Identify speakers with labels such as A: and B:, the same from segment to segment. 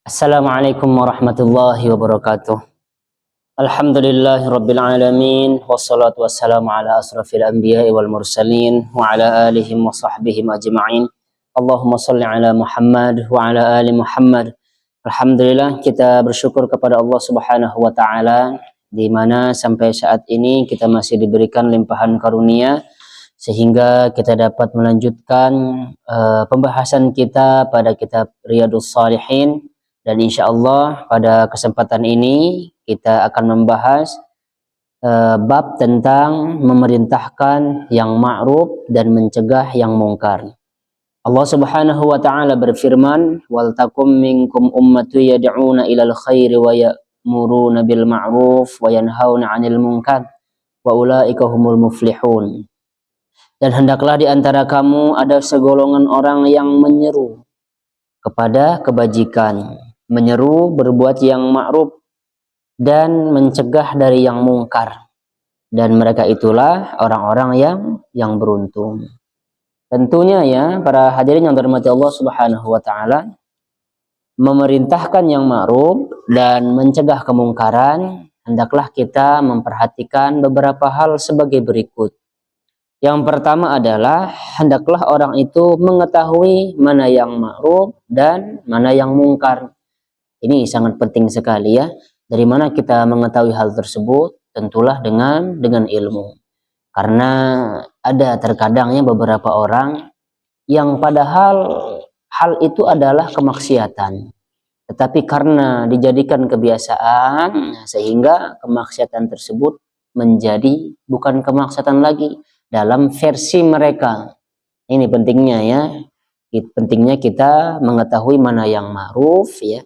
A: Assalamualaikum warahmatullahi wabarakatuh. Alhamdulillahirabbil alamin wassalatu wassalamu ala asrafil anbiya'i wal mursalin wa ala alihim wa sahbihim ajma'in. Allahumma shalli ala Muhammad wa ala ali Muhammad. Alhamdulillah, kita bersyukur kepada Allah Subhanahu wa taala di mana sampai saat ini kita masih diberikan limpahan karunia sehingga kita dapat melanjutkan pembahasan kita pada kitab Riyadhus Shalihin. Dan insya Allah pada kesempatan ini kita akan membahas bab tentang memerintahkan yang ma'ruf dan mencegah yang mungkar. Allah Subhanahu wa taala berfirman, "Wal takum minkum ummatu yad'una ilal khairi wa ya'muruna bil ma'ruf wa yanhauna 'anil munkar wa ulaika humul muflihun." Dan hendaklah di antara kamu ada segolongan orang yang menyeru kepada kebajikan, menyeru berbuat yang ma'ruf dan mencegah dari yang mungkar, dan mereka itulah orang-orang yang beruntung. Tentunya ya para hadirin yang dirahmati Allah Subhanahu wa taala, memerintahkan yang ma'ruf dan mencegah kemungkaran hendaklah kita memperhatikan beberapa hal sebagai berikut. Yang pertama adalah hendaklah orang itu mengetahui mana yang ma'ruf dan mana yang mungkar. Ini sangat penting sekali ya. Dari mana kita mengetahui hal tersebut? Tentulah dengan ilmu. Karena ada terkadangnya beberapa orang yang padahal hal itu adalah kemaksiatan. Tetapi karena dijadikan kebiasaan sehingga kemaksiatan tersebut menjadi bukan kemaksiatan lagi dalam versi mereka. Ini pentingnya ya. Pentingnya kita mengetahui mana yang ma'ruf ya,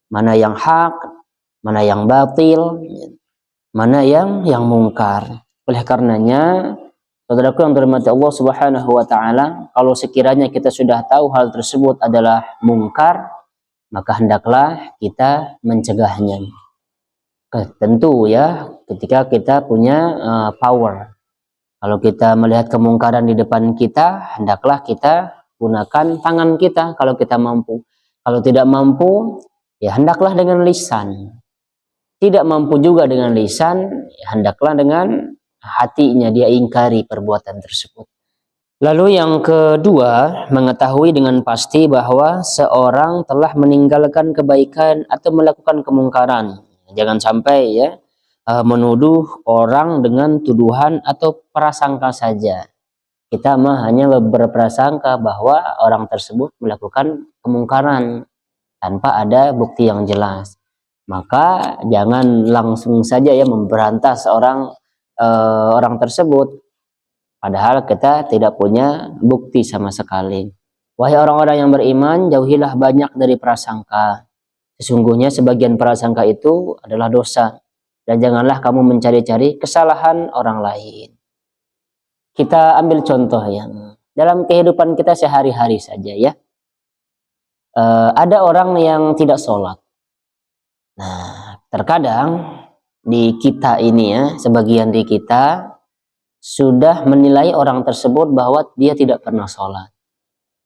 A: mana yang hak, mana yang batil, mana yang mungkar. Oleh karenanya, saudaraku yang dirahmati Allah Subhanahu wa taala, kalau sekiranya kita sudah tahu hal tersebut adalah mungkar, maka hendaklah kita mencegahnya. Tentu ya, ketika kita punya power. Kalau kita melihat kemungkaran di depan kita, hendaklah kita gunakan tangan kita kalau kita mampu. Kalau tidak mampu, ya hendaklah dengan lisan. Tidak mampu juga dengan lisan, ya hendaklah dengan hatinya dia ingkari perbuatan tersebut. Lalu yang kedua, mengetahui dengan pasti bahwa seorang telah meninggalkan kebaikan atau melakukan kemungkaran. Jangan sampai ya menuduh orang dengan tuduhan atau prasangka saja. Kita mah hanya berprasangka bahwa orang tersebut melakukan kemungkaran tanpa ada bukti yang jelas. Maka jangan langsung saja ya memberantas orang tersebut padahal kita tidak punya bukti sama sekali. Wahai orang-orang yang beriman, jauhilah banyak dari prasangka. Sesungguhnya sebagian prasangka itu adalah dosa, dan janganlah kamu mencari-cari kesalahan orang lain. Kita ambil contoh yang dalam kehidupan kita sehari-hari saja ya. Ada orang yang tidak sholat. Nah, terkadang di kita ini ya, sebagian di kita sudah menilai orang tersebut bahwa dia tidak pernah sholat.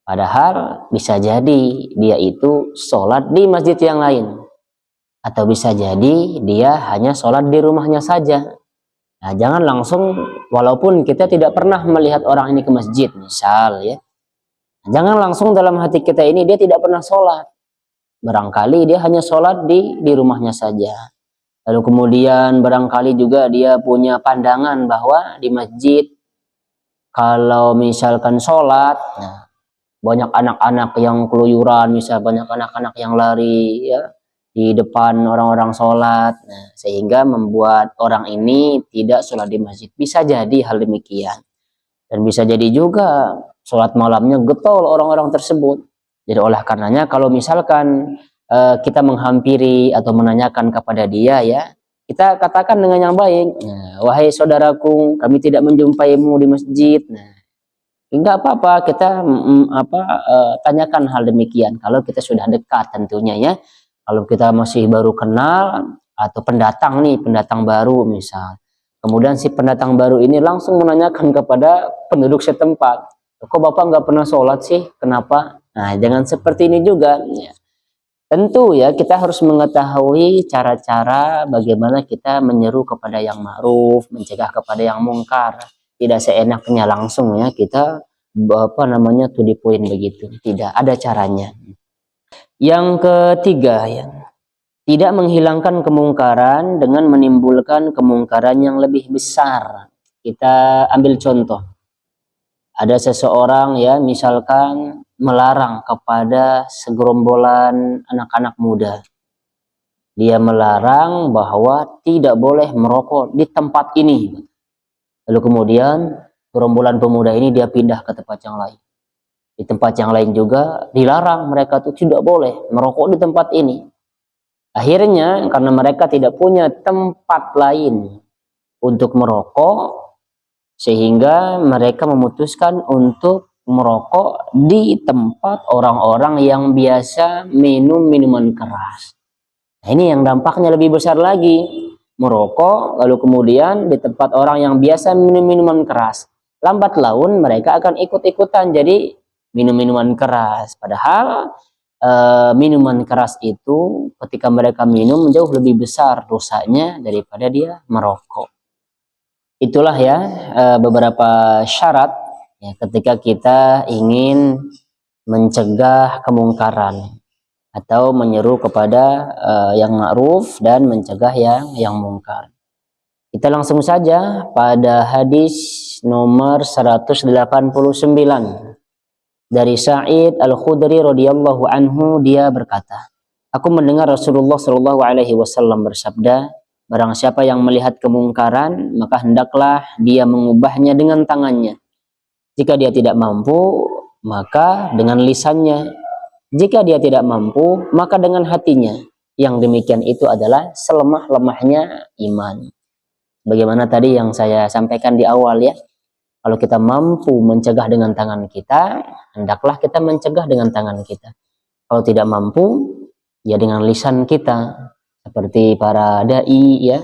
A: Padahal bisa jadi dia itu sholat di masjid yang lain. Atau bisa jadi dia hanya sholat di rumahnya saja. Nah, jangan langsung, walaupun kita tidak pernah melihat orang ini ke masjid, misal ya. Jangan langsung dalam hati kita ini dia tidak pernah sholat. Barangkali dia hanya sholat di rumahnya saja. Lalu kemudian barangkali juga dia punya pandangan bahwa di masjid kalau misalkan sholat, nah, banyak anak-anak yang keluyuran, misal banyak anak-anak yang lari ya di depan orang-orang sholat, nah, sehingga membuat orang ini tidak sholat di masjid. Bisa jadi hal demikian. Dan bisa jadi juga sholat malamnya getol orang-orang tersebut. Jadi oleh karenanya kalau misalkan kita menghampiri atau menanyakan kepada dia ya, kita katakan dengan yang baik, nah, wahai saudaraku, kami tidak menjumpaimu di masjid. Nah, enggak apa-apa kita tanyakan hal demikian kalau kita sudah dekat tentunya ya. Kalau kita masih baru kenal atau pendatang baru misal, kemudian si pendatang baru ini langsung menanyakan kepada penduduk setempat, kok bapak nggak pernah sholat sih, kenapa? Nah, jangan seperti ini juga ya. Tentu ya kita harus mengetahui cara-cara bagaimana kita menyeru kepada yang ma'ruf, mencegah kepada yang mungkar. Tidak seenaknya langsung ya kita to the point begitu. Tidak, ada caranya. Yang ketiga ya, tidak menghilangkan kemungkaran dengan menimbulkan kemungkaran yang lebih besar. Kita ambil contoh. Ada seseorang ya misalkan melarang kepada segerombolan anak-anak muda. Dia melarang bahwa tidak boleh merokok di tempat ini. Lalu kemudian gerombolan pemuda ini dia pindah ke tempat yang lain. Di tempat yang lain juga dilarang, mereka tuh tidak boleh merokok di tempat ini. Akhirnya karena mereka tidak punya tempat lain untuk merokok, sehingga mereka memutuskan untuk merokok di tempat orang-orang yang biasa minum minuman keras. Nah, ini yang dampaknya lebih besar lagi. Merokok, lalu kemudian di tempat orang yang biasa minum minuman keras. Lambat laun mereka akan ikut-ikutan jadi minum minuman keras. Padahal minuman keras itu ketika mereka minum jauh lebih besar dosanya daripada dia merokok. Itulah ya beberapa syarat ya, ketika kita ingin mencegah kemungkaran atau menyeru kepada yang ma'ruf dan mencegah yang mungkar. Kita langsung saja pada hadis nomor 189 dari Sa'id Al-Khudri radhiyallahu anhu. Dia berkata, aku mendengar Rasulullah shallallahu alaihi wasallam bersabda, barang siapa yang melihat kemungkaran, maka hendaklah dia mengubahnya dengan tangannya. Jika dia tidak mampu, maka dengan lisannya. Jika dia tidak mampu, maka dengan hatinya. Yang demikian itu adalah selemah-lemahnya iman. Bagaimana tadi yang saya sampaikan di awal ya. Kalau kita mampu mencegah dengan tangan kita, hendaklah kita mencegah dengan tangan kita. Kalau tidak mampu, ya dengan lisan kita. Seperti para dai ya,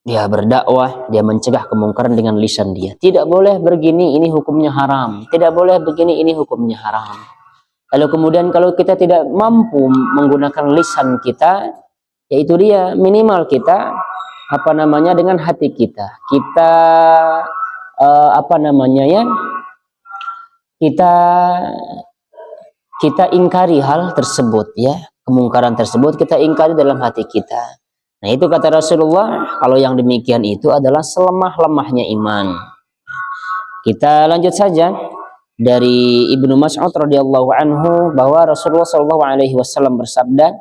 A: dia berdakwah, dia mencegah kemungkaran dengan lisan dia. Tidak boleh begini, ini hukumnya haram. Tidak boleh begini, ini hukumnya haram. Lalu kemudian kalau kita tidak mampu menggunakan lisan kita, yaitu dia minimal kita dengan hati kita. Kita kita ingkari hal tersebut ya. Kemungkaran tersebut kita ingkari dalam hati kita. Nah itu kata Rasulullah, kalau yang demikian itu adalah selemah-lemahnya iman. Kita lanjut saja dari Ibnu Mas'ud radhiyallahu anhu bahwa Rasulullah shallallahu alaihi wasallam bersabda,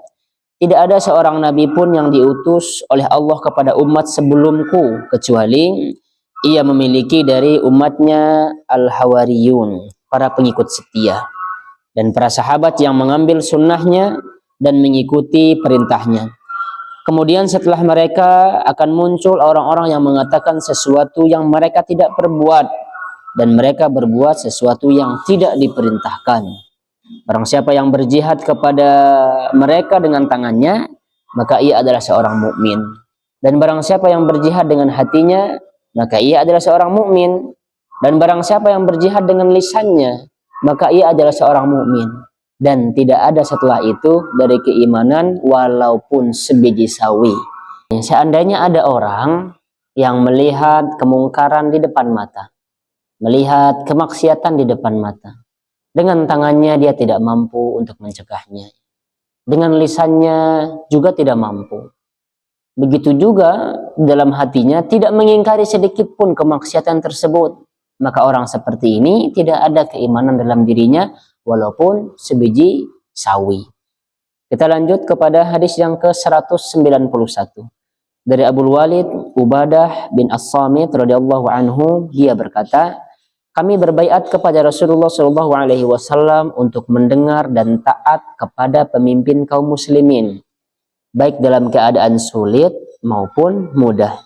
A: tidak ada seorang nabi pun yang diutus oleh Allah kepada umat sebelumku kecuali ia memiliki dari umatnya al-hawariyun, para pengikut setia, dan para sahabat yang mengambil sunnahnya dan mengikuti perintahnya. Kemudian setelah mereka akan muncul orang-orang yang mengatakan sesuatu yang mereka tidak perbuat, dan mereka berbuat sesuatu yang tidak diperintahkan. Barang siapa yang berjihad kepada mereka dengan tangannya, maka ia adalah seorang mukmin. Dan barang siapa yang berjihad dengan hatinya, maka ia adalah seorang mukmin. Dan barang siapa yang berjihad dengan lisannya, maka ia adalah seorang mukmin. Dan tidak ada setelah itu dari keimanan walaupun sebiji sawi. Seandainya ada orang yang melihat kemungkaran di depan mata, melihat kemaksiatan di depan mata, dengan tangannya dia tidak mampu untuk mencegahnya, dengan lisannya juga tidak mampu, begitu juga dalam hatinya tidak mengingkari sedikit pun kemaksiatan tersebut, maka orang seperti ini tidak ada keimanan dalam dirinya walaupun sebiji sawi. Kita lanjut kepada hadis yang ke-191 dari Abu Walid Ubadah bin As-Samit radhiyallahu anhu. Dia berkata, kami berbaiat kepada Rasulullah shallallahu alaihi wasallam untuk mendengar dan taat kepada pemimpin kaum muslimin, baik dalam keadaan sulit maupun mudah,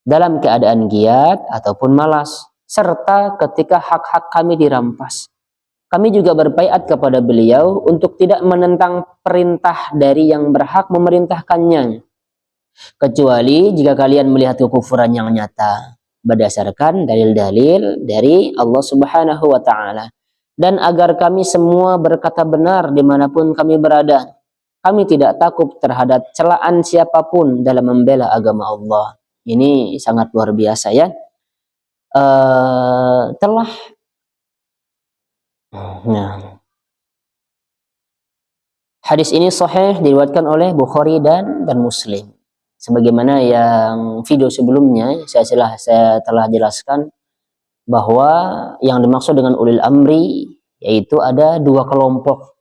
A: dalam keadaan giat ataupun malas, serta ketika hak-hak kami dirampas. Kami juga berbaiat kepada beliau untuk tidak menentang perintah dari yang berhak memerintahkannya, kecuali jika kalian melihat kekufuran yang nyata berdasarkan dalil-dalil dari Allah Subhanahu wa Ta'ala, dan agar kami semua berkata benar dimanapun kami berada, kami tidak takut terhadap celaan siapapun dalam membela agama Allah. Ini sangat luar biasa ya. Hadis ini sahih diriwayatkan oleh Bukhari dan Muslim. Sebagaimana yang video sebelumnya saya telah jelaskan bahwa yang dimaksud dengan ulil amri yaitu ada dua kelompok.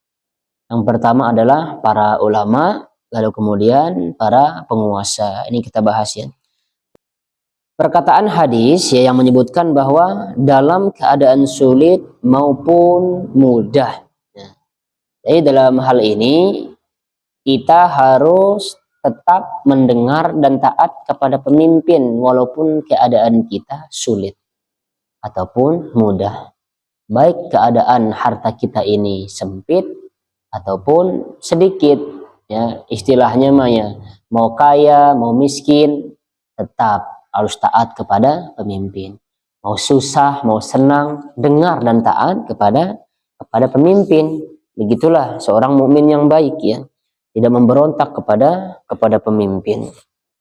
A: Yang pertama adalah para ulama, lalu kemudian para penguasa. Ini kita bahas ya. Perkataan hadis ya yang menyebutkan bahwa dalam keadaan sulit maupun mudah. Jadi dalam hal ini kita harus tetap mendengar dan taat kepada pemimpin walaupun keadaan kita sulit ataupun mudah. Baik keadaan harta kita ini sempit ataupun sedikit, ya istilahnya mah ya, mau kaya mau miskin tetap harus taat kepada pemimpin. Mau susah mau senang, dengar dan taat kepada pemimpin. Begitulah seorang mukmin yang baik ya, tidak memberontak kepada pemimpin.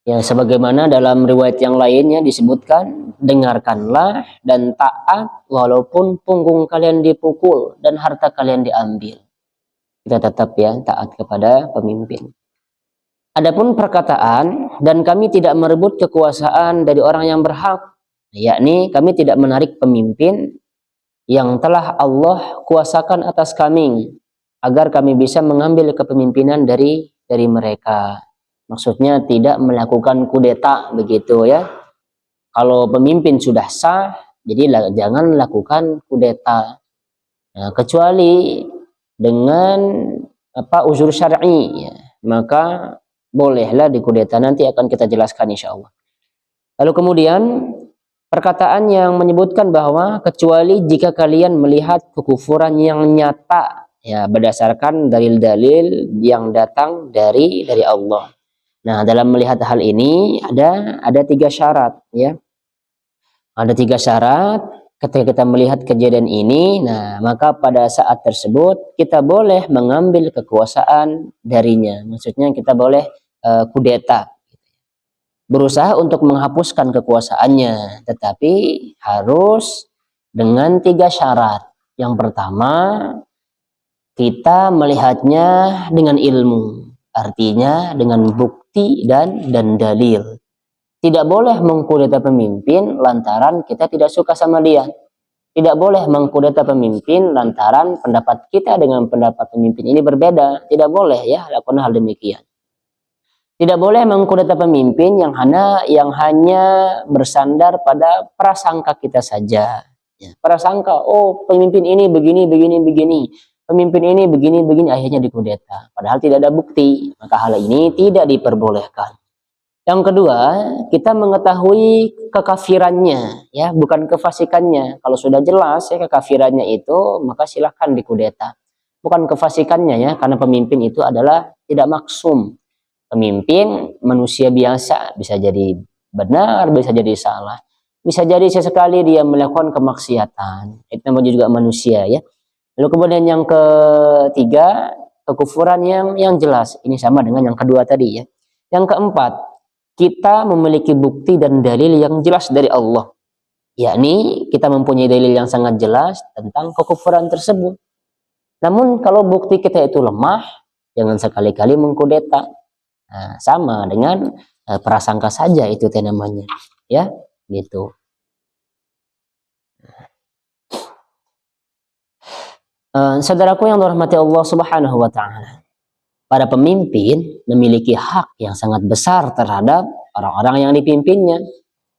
A: Ya sebagaimana dalam riwayat yang lainnya disebutkan, dengarkanlah dan taat walaupun punggung kalian dipukul dan harta kalian diambil. Kita tetap ya taat kepada pemimpin. Adapun perkataan, dan kami tidak merebut kekuasaan dari orang yang berhak, yakni kami tidak menarik pemimpin yang telah Allah kuasakan atas kami agar kami bisa mengambil kepemimpinan dari mereka. Maksudnya tidak melakukan kudeta begitu ya. Kalau pemimpin sudah sah, jadi jangan lakukan kudeta. Nah, kecuali dengan uzur syar'i ya, maka bolehlah dikudeta. Nanti akan kita jelaskan insyaallah. Lalu kemudian perkataan yang menyebutkan bahwa kecuali jika kalian melihat kekufuran yang nyata ya berdasarkan dalil-dalil yang datang dari Allah. Nah, dalam melihat hal ini ada 3 syarat ya. Ada 3 syarat ketika kita melihat kejadian ini. Nah, maka pada saat tersebut kita boleh mengambil kekuasaan darinya. Maksudnya kita boleh kudeta. Berusaha untuk menghapuskan kekuasaannya, tetapi harus dengan 3 syarat. Yang pertama, kita melihatnya dengan ilmu, artinya dengan bukti dan dalil. Tidak boleh mengkudeta pemimpin lantaran kita tidak suka sama dia. Tidak boleh mengkudeta pemimpin lantaran pendapat kita dengan pendapat pemimpin ini berbeda. Tidak boleh ya lakukan hal demikian. Tidak boleh mengkudeta pemimpin yang hanya bersandar pada prasangka kita saja. Ya, prasangka, oh pemimpin ini begini. Pemimpin ini begini, akhirnya dikudeta. Padahal tidak ada bukti. Maka hal ini tidak diperbolehkan. Yang kedua, kita mengetahui kekafirannya, ya, bukan kefasikannya. Kalau sudah jelas ya kekafirannya itu, maka silahkan dikudeta. Bukan kefasikannya ya, karena pemimpin itu adalah tidak maksum. Pemimpin manusia biasa, bisa jadi benar, bisa jadi salah. Bisa jadi sesekali dia melakukan kemaksiatan. Itu namanya juga manusia ya. Lalu kemudian yang ketiga, kekufuran yang jelas. Ini sama dengan yang kedua tadi ya. Yang keempat, kita memiliki bukti dan dalil yang jelas dari Allah. Yakni kita mempunyai dalil yang sangat jelas tentang kekufuran tersebut. Namun kalau bukti kita itu lemah, jangan sekali-kali mengkudeta. Nah, sama dengan prasangka saja itu namanya, ya, gitu. Saudaraku yang dirahmati Allah Subhanahu wa taala. Para pemimpin memiliki hak yang sangat besar terhadap orang-orang yang dipimpinnya.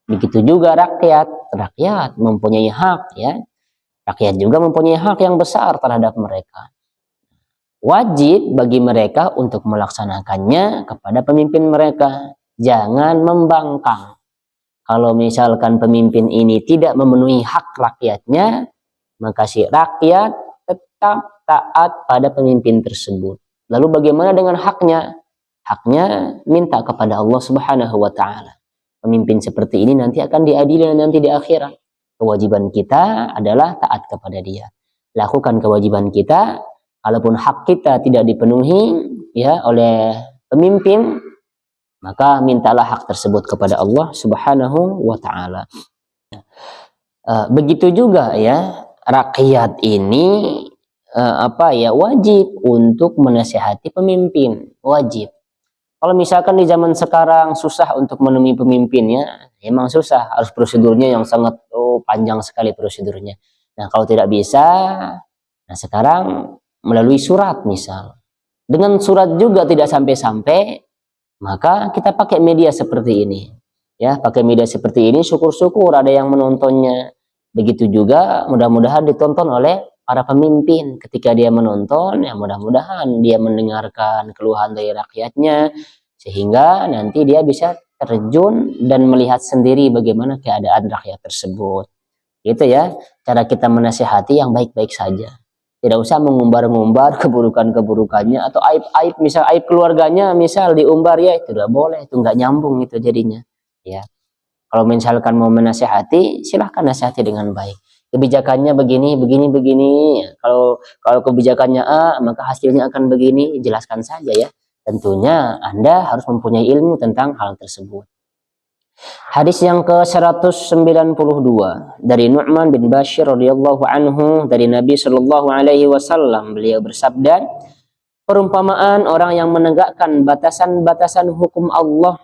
A: Begitu juga rakyat mempunyai hak ya. Rakyat juga mempunyai hak yang besar terhadap mereka. Wajib bagi mereka untuk melaksanakannya kepada pemimpin mereka. Jangan membangkang. Kalau misalkan pemimpin ini tidak memenuhi hak rakyatnya, maka si rakyat tetap taat pada pemimpin tersebut. Lalu bagaimana dengan haknya? Haknya minta kepada Allah Subhanahu wa taala. Pemimpin seperti ini nanti akan diadili nanti di akhirat. Kewajiban kita adalah taat kepada dia. Lakukan kewajiban kita. Kalaupun hak kita tidak dipenuhi, ya oleh pemimpin, maka mintalah hak tersebut kepada Allah Subhanahu wa taala. Begitu juga ya, rakyat ini wajib untuk menasihati pemimpin, wajib. Kalau misalkan di zaman sekarang susah untuk menemui pemimpinnya, emang susah, harus prosedurnya yang sangat panjang sekali prosedurnya. Nah, kalau tidak bisa, nah sekarang melalui surat misal. Dengan surat juga tidak sampai-sampai, maka kita pakai media seperti ini. Ya, pakai media seperti ini, syukur-syukur ada yang menontonnya. Begitu juga mudah-mudahan ditonton oleh para pemimpin. Ketika dia menonton, ya mudah-mudahan dia mendengarkan keluhan dari rakyatnya, sehingga nanti dia bisa terjun dan melihat sendiri bagaimana keadaan rakyat tersebut. Gitu ya, cara kita menasihati yang baik-baik saja. Tidak usah mengumbar-ngumbar keburukan-keburukannya atau aib-aib, misal aib keluarganya misal diumbar, ya itu tidak boleh, itu nggak nyambung itu jadinya. Ya, kalau misalkan mau menasihati, silahkan nasihati dengan baik. Kebijakannya begini, begini, begini. Kalau kebijakannya A, maka hasilnya akan begini. Jelaskan saja ya. Tentunya Anda harus mempunyai ilmu tentang hal tersebut. Hadis yang ke-192 dari Nu'man bin Bashir radhiyallahu anhu dari Nabi sallallahu alaihi wasallam, beliau bersabda, perumpamaan orang yang menegakkan batasan-batasan hukum Allah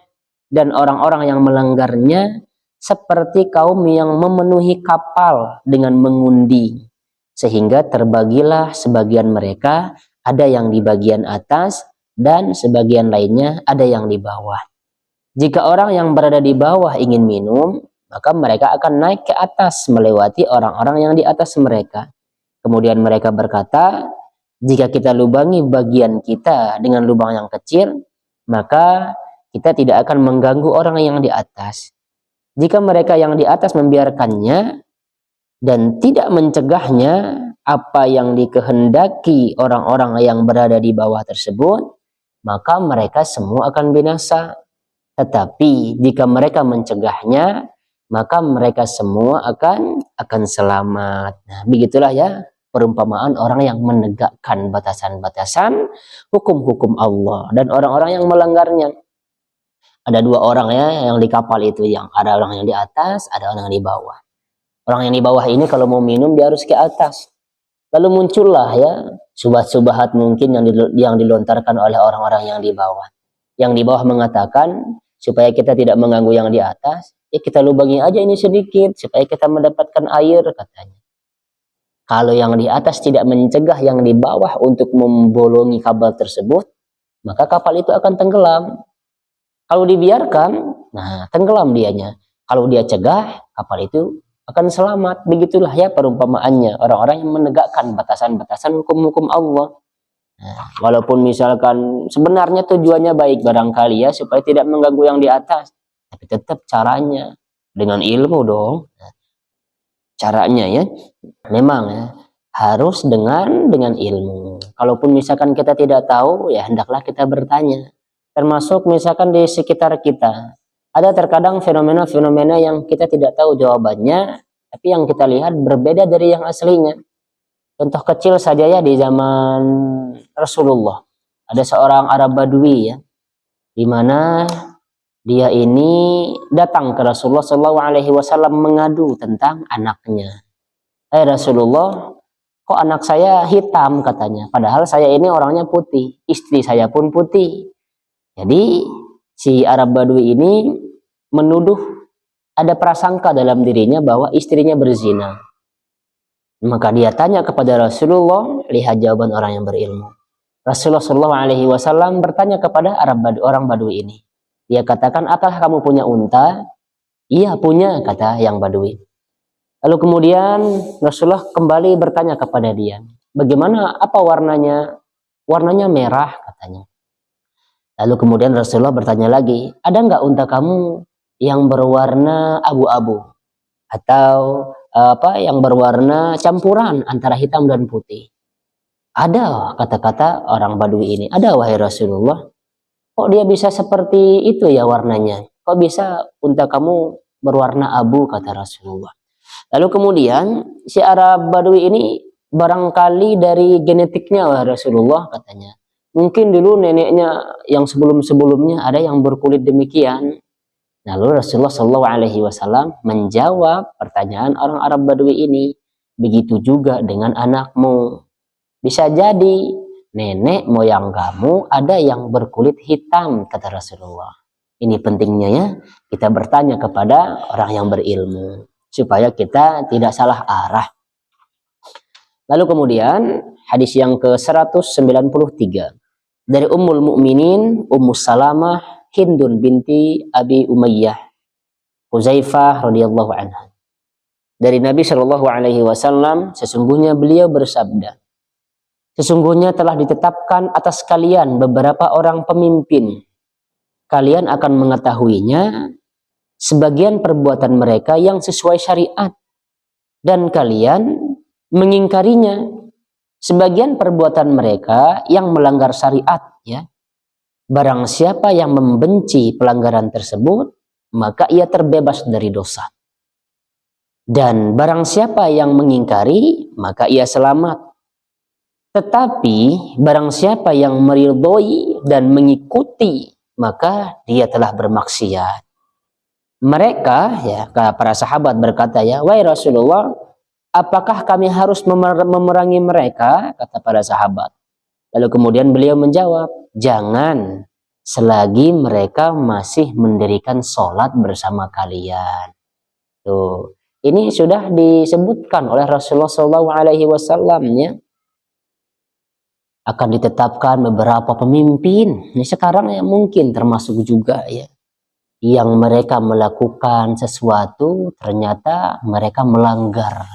A: dan orang-orang yang melanggarnya seperti kaum yang memenuhi kapal dengan mengundi, sehingga terbagilah sebagian mereka, ada yang di bagian atas dan sebagian lainnya ada yang di bawah. Jika orang yang berada di bawah ingin minum, maka mereka akan naik ke atas melewati orang-orang yang di atas mereka. Kemudian mereka berkata, jika kita lubangi bagian kita dengan lubang yang kecil, maka kita tidak akan mengganggu orang yang di atas. Jika mereka yang di atas membiarkannya dan tidak mencegahnya apa yang dikehendaki orang-orang yang berada di bawah tersebut, maka mereka semua akan binasa. Tetapi jika mereka mencegahnya, maka mereka semua akan selamat. Nah, begitulah ya perumpamaan orang yang menegakkan batasan-batasan hukum-hukum Allah dan orang-orang yang melanggarnya. Ada dua orang ya yang di kapal itu, yang ada orang yang di atas, ada orang yang di bawah. Orang yang di bawah ini kalau mau minum dia harus ke atas. Lalu muncullah ya subhat-subhat mungkin yang dilontarkan oleh orang-orang yang di bawah. Yang di bawah mengatakan supaya kita tidak mengganggu yang di atas, ya kita lubangi aja ini sedikit supaya kita mendapatkan air, katanya. Kalau yang di atas tidak mencegah yang di bawah untuk membolongi kabel tersebut, maka kapal itu akan tenggelam. Kalau dibiarkan, nah tenggelam dianya. Kalau dia cegah, kapal itu akan selamat. Begitulah ya perumpamaannya orang-orang yang menegakkan batasan-batasan hukum-hukum Allah. Nah, walaupun misalkan sebenarnya tujuannya baik barangkali ya, supaya tidak mengganggu yang di atas, tapi tetap caranya dengan ilmu dong. Nah, caranya ya, memang ya harus dengan ilmu. Kalaupun misalkan kita tidak tahu, ya hendaklah kita bertanya. Termasuk misalkan di sekitar kita, ada terkadang fenomena-fenomena yang kita tidak tahu jawabannya, tapi yang kita lihat berbeda dari yang aslinya. Contoh kecil saja ya, di zaman Rasulullah, ada seorang Arab Badui ya, di mana dia ini datang ke Rasulullah SAW mengadu tentang anaknya. Rasulullah, kok anak saya hitam, katanya, padahal saya ini orangnya putih, istri saya pun putih. Jadi si Arab Badui ini menuduh ada prasangka dalam dirinya bahwa istrinya berzina. Maka dia tanya kepada Rasulullah, lihat jawaban orang yang berilmu. Rasulullah SAW bertanya kepada orang Badui ini. Dia katakan, apakah kamu punya unta? Iya punya, kata yang Badui. Lalu kemudian Rasulullah kembali bertanya kepada dia, bagaimana, apa warnanya? Warnanya merah, katanya. Lalu kemudian Rasulullah bertanya lagi, ada nggak unta kamu yang berwarna abu-abu atau yang berwarna campuran antara hitam dan putih? Ada, kata-kata orang Badui ini. Ada, wahai Rasulullah. Kok dia bisa seperti itu ya warnanya? Kok bisa unta kamu berwarna abu, kata Rasulullah. Lalu kemudian si Arab Badui ini barangkali dari genetiknya, wahai Rasulullah, katanya, Mungkin dulu neneknya yang sebelum-sebelumnya ada yang berkulit demikian. Lalu Rasulullah SAW menjawab pertanyaan orang Arab Badui ini. Begitu juga dengan anakmu. Bisa jadi nenek moyang kamu ada yang berkulit hitam, kata Rasulullah. Ini pentingnya ya, kita bertanya kepada orang yang berilmu supaya kita tidak salah arah. Lalu kemudian hadis yang ke-193 dari Ummul Mukminin Ummu Salamah Hindun binti Abi Umayyah Huzaifah radhiyallahu anha. Dari Nabi Shallallahu alaihi wasallam, sesungguhnya beliau bersabda, sesungguhnya telah ditetapkan atas kalian beberapa orang pemimpin. Kalian akan mengetahuinya sebagian perbuatan mereka yang sesuai syariat, dan kalian mengingkarinya sebagian perbuatan mereka yang melanggar syariat, ya. Barang siapa yang membenci pelanggaran tersebut, maka ia terbebas dari dosa. Dan barang siapa yang mengingkari, maka ia selamat. Tetapi barang siapa yang meridhoi dan mengikuti, maka dia telah bermaksiat. Mereka, ya, para sahabat berkata, ya, wahai Rasulullah, apakah kami harus memerangi mereka? Kata para sahabat. Lalu kemudian beliau menjawab, jangan selagi mereka masih mendirikan sholat bersama kalian. Tuh, ini sudah disebutkan oleh Rasulullah SAW, ya. Akan ditetapkan beberapa pemimpin. Ini sekarang ya mungkin termasuk juga, ya, yang mereka melakukan sesuatu ternyata mereka melanggar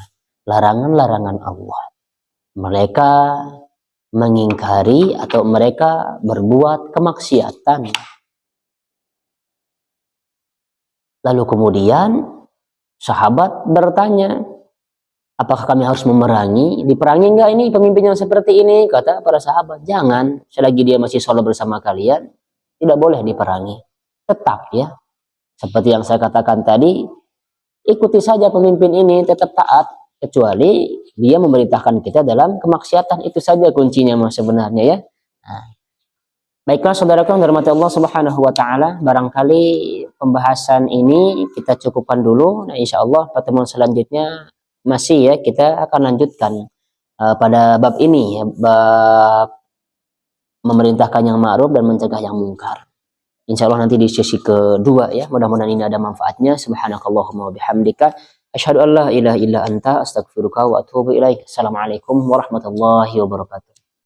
A: larangan-larangan Allah. Mereka mengingkari atau mereka berbuat kemaksiatan. Lalu kemudian sahabat bertanya, apakah kami harus memerangi? Diperangi enggak ini pemimpin yang seperti ini? Kata para sahabat, jangan. Selagi dia masih sholat bersama kalian, tidak boleh diperangi. Tetap, ya, seperti yang saya katakan tadi, ikuti saja pemimpin ini, tetap taat, kecuali dia memerintahkan kita dalam kemaksiatan. Itu saja kuncinya sebenarnya, ya. Nah, baiklah saudaraku yang dirahmati Allah Subhanahu wa taala, barangkali pembahasan ini kita cukupkan dulu. Nah, insya Allah pertemuan selanjutnya masih, ya, kita akan lanjutkan pada bab ini, ya, bab memerintahkan yang ma'ruf dan mencegah yang mungkar. Insya Allah nanti di sesi kedua, ya. Mudah-mudahan ini ada manfaatnya. Subhanakallahumma wa bihamdika asyhadu an la ilaha illa anta astaghfiruka wa atubu ilaik. Assalamualaikum warahmatullahi wabarakatuh.